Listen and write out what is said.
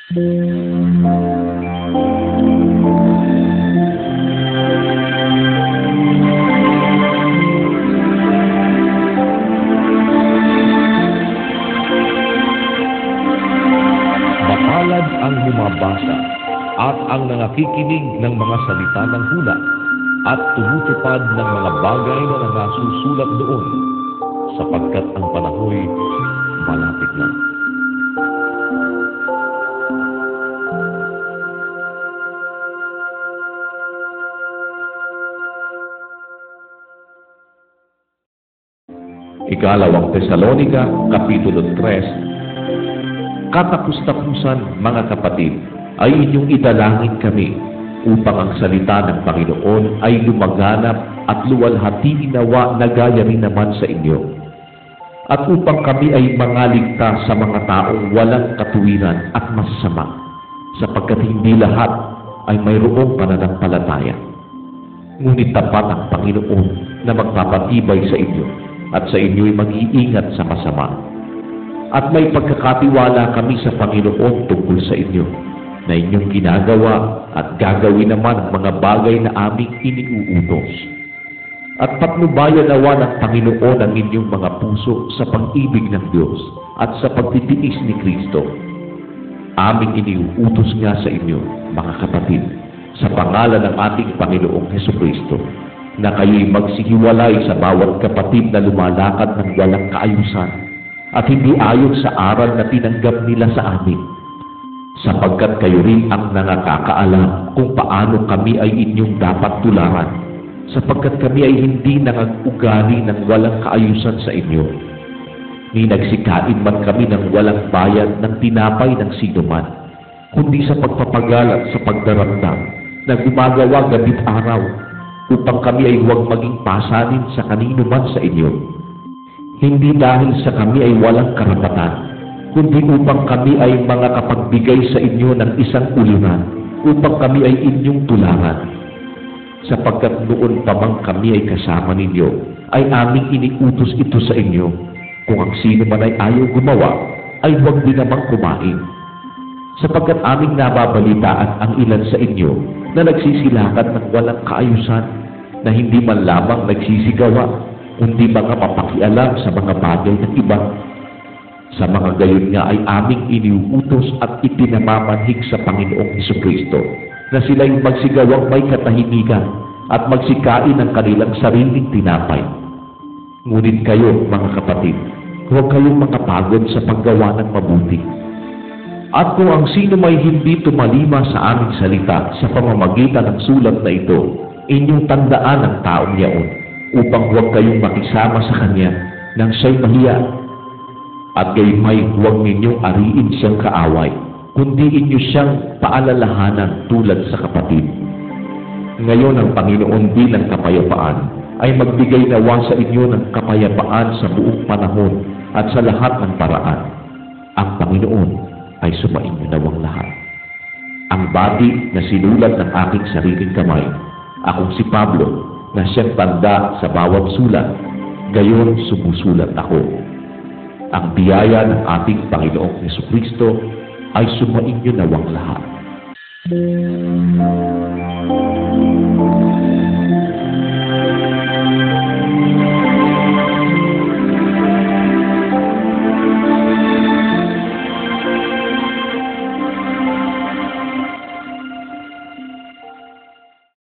Mapalad ang bumabasa at ang nangakikinig ng mga salita ng hula at tumutupad ng mga bagay na nangasusulat doon, sapagkat ang panahoy malapit na. Ikalawang Tesalonica, Kapitulo 3. Katapus-tapusan, mga kapatid, ay inyong idalangin kami upang ang salita ng Panginoon ay lumaganap at luwalhati nawa na gaya rin naman sa inyo. At upang kami ay mangaligtas sa mga taong walang katuwiran at masasama, sapagkat hindi lahat ay mayroong pananampalataya. Ngunit tapat ang Panginoon na magpapatibay sa inyo, at sa inyo'y mag-iingat sa masama. At may pagkakatiwala kami sa Panginoon tungkol sa inyo, na inyong ginagawa at gagawin naman mga bagay na aming iniuutos. At patnubayan nawa ng Panginoon ang inyong mga puso sa pag-ibig ng Diyos at sa pagtitiis ni Kristo. Aming iniuutos nga sa inyo, mga kapatid, sa pangalan ng ating Panginoong Hesukristo, na kayo'y magsihiwalay sa bawat kapatid na lumalakad ng walang kaayusan at hindi ayon sa aral na tinanggap nila sa amin, sapagkat kayo rin ang nakakaalam kung paano kami ay inyong dapat tularan, sapagkat kami ay hindi nangang-ugali ng walang kaayusan sa inyo. Ni nagsikain man kami ng walang bayad ng tinapay ng sinuman, kundi sa pagpapagalat sa pagdaramdam na gumagawa gabi't araw, upang kami ay huwag maging pasanin sa kanino man sa inyo. Hindi dahil sa kami ay walang karapatan, kundi upang kami ay mga kapagbigay sa inyo ng isang uliran, upang kami ay inyong tularan. Sapagkat noon pa mang kami ay kasama ninyo, ay aming iniutos ito sa inyo, kung ang sino man ay ayaw gumawa, ay huwag din namang kumain. Sapagkat aming nababalitaan ang ilan sa inyo na nagsisilakat ng walang kaayusan, na hindi man lamang nagsisigawa, kundi mga mapakialam sa mga bagay ng iba. Sa mga gayon nga ay aming iniuutos at ipinamamanhik sa Panginoong Hesukristo, na sila'y magsigawang may katahimikan at magsikain ng kanilang sariling tinapay. Ngunit kayo, mga kapatid, huwag kayong makapagod sa paggawa ng mabuti. At kung ang sino may hindi tumalima sa aming salita sa pamamagitan ng sulat na ito, inyong tandaan ang taong yaon, upang huwag kayong makisama sa kanya nang siya'y mahiya. At gayumay huwag ninyong ariin siyang kaaway, kundi inyo siyang paalalahanan tulad sa kapatid. Ngayon ang Panginoon bilang kapayapaan ay magbigay nawa sa inyo ng kapayapaan sa buong panahon at sa lahat ng paraan. Ang Panginoon ay sumainyo nawang lahat. Ang bati na sinulat ng aking sariling kamay, akong si Pablo, na siyang tanda sa bawat sulat, gayon sumusulat ako. Ang biyaya ng ating Panginoong Hesukristo ay sumainyo nawang lahat.